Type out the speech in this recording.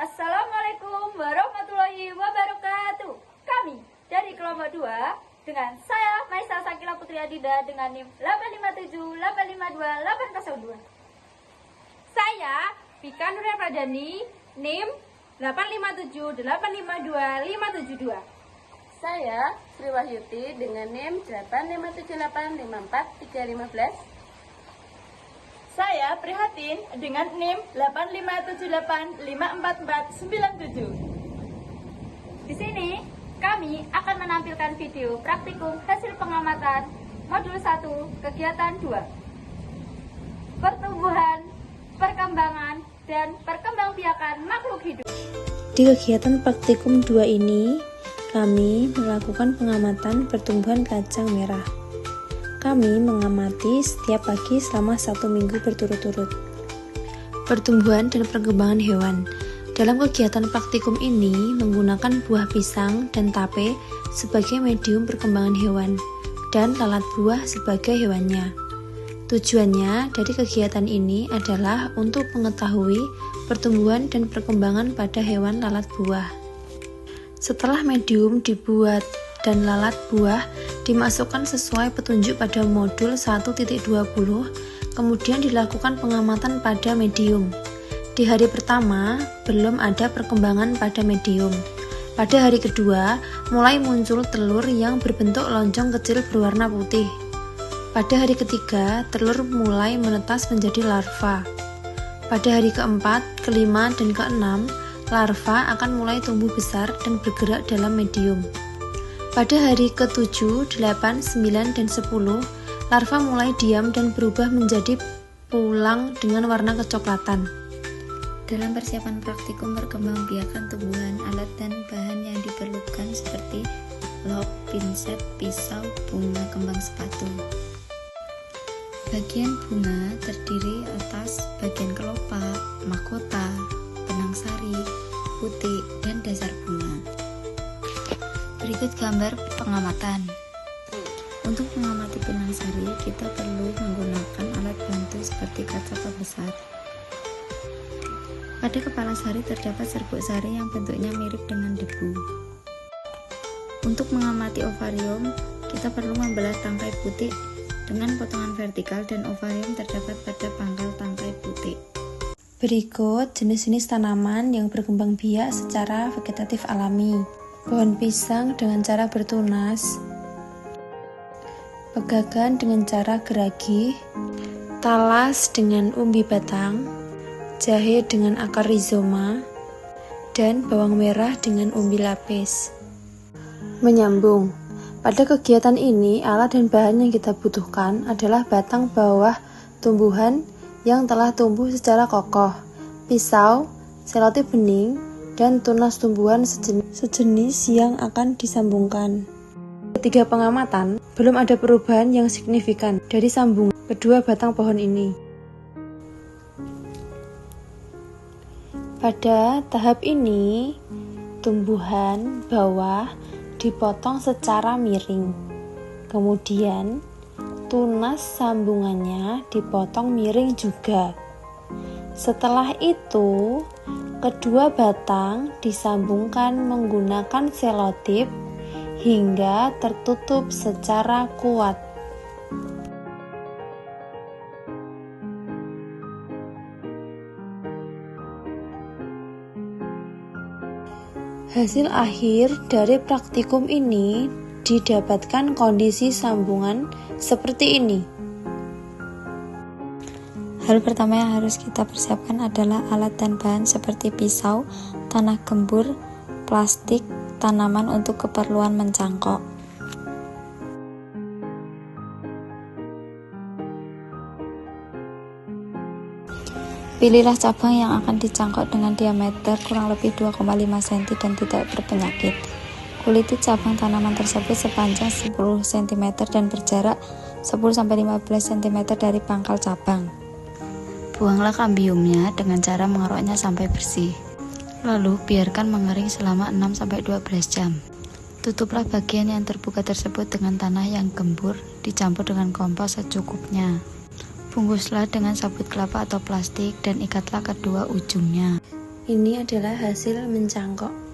Assalamualaikum warahmatullahi wabarakatuh. Kami dari kelompok 2 dengan saya Maisa Sakila Putri Adinda dengan NIM 857852802. Saya Vika Nurya Pradani, NIM 857852572. Saya Sri Wahyuti dengan NIM 857854315. Saya Prihatin dengan NIM 857854497. Di sini kami akan menampilkan video praktikum hasil pengamatan modul 1 kegiatan 2. Pertumbuhan, perkembangan, dan perkembangbiakan makhluk hidup. Di kegiatan praktikum 2 ini, kami melakukan pengamatan pertumbuhan kacang merah. Kami mengamati setiap pagi selama 1 minggu berturut-turut. Pertumbuhan dan perkembangan hewan. Dalam kegiatan praktikum ini menggunakan buah pisang dan tape sebagai medium perkembangan hewan dan lalat buah sebagai hewannya. Tujuannya dari kegiatan ini adalah untuk mengetahui pertumbuhan dan perkembangan pada hewan lalat buah. Setelah medium dibuat dan lalat buah dimasukkan sesuai petunjuk pada modul 1.20, kemudian dilakukan pengamatan pada medium. Di hari pertama, belum ada perkembangan pada medium. Pada hari kedua, mulai muncul telur yang berbentuk loncong kecil berwarna putih. Pada hari ketiga, telur mulai menetas menjadi larva. Pada hari keempat, kelima, dan keenam, larva akan mulai tumbuh besar dan bergerak dalam medium. Pada hari ke-7, 8, 9, dan 10, larva mulai diam dan berubah menjadi pulang dengan warna kecoklatan. Dalam persiapan praktikum perkembangbiakan tumbuhan, alat dan bahan yang diperlukan seperti log, pinset, pisau, bunga kembang sepatu. Bagian bunga terdiri atas bagian kelopak, mahkota, benang sari, putih, dan dasar bunga. Berikut gambar pengamatan. Untuk mengamati benang sari, kita perlu menggunakan alat bantu seperti kaca pembesar. Pada kepala sari terdapat serbuk sari yang bentuknya mirip dengan debu. Untuk mengamati ovarium, kita perlu membelah tangkai putih dengan potongan vertikal dan ovarium terdapat pada pangkal tangkai putih. Berikut jenis-jenis tanaman yang berkembang biak secara vegetatif alami. Pohon pisang dengan cara bertunas, pegagan dengan cara geragi, talas dengan umbi batang, jahe dengan akar rizoma, dan bawang merah dengan umbi lapis. Menyambung, pada kegiatan ini alat dan bahan yang kita butuhkan adalah batang bawah tumbuhan yang telah tumbuh secara kokoh, pisau, selotip bening, dan tunas tumbuhan sejenis yang akan disambungkan. Ketiga pengamatan, belum ada perubahan yang signifikan dari sambungan kedua batang pohon ini. Pada tahap ini, tumbuhan bawah dipotong secara miring. Kemudian, tunas sambungannya dipotong miring juga. Setelah itu, kedua batang disambungkan menggunakan selotip hingga tertutup secara kuat. Hasil akhir dari praktikum ini didapatkan kondisi sambungan seperti ini. Hal pertama yang harus kita persiapkan adalah alat dan bahan seperti pisau, tanah gembur, plastik, tanaman untuk keperluan mencangkok. Pilihlah cabang yang akan dicangkok dengan diameter kurang lebih 2,5 cm dan tidak berpenyakit. Kuliti cabang tanaman tersebut sepanjang 10 cm dan berjarak 10-15 cm dari pangkal cabang. Buanglah kambiumnya dengan cara mengeroknya sampai bersih. Lalu biarkan mengering selama 6-12 jam. Tutuplah bagian yang terbuka tersebut dengan tanah yang gembur dicampur dengan kompos secukupnya. Bungkuslah dengan sabut kelapa atau plastik dan ikatlah kedua ujungnya. Ini adalah hasil mencangkok.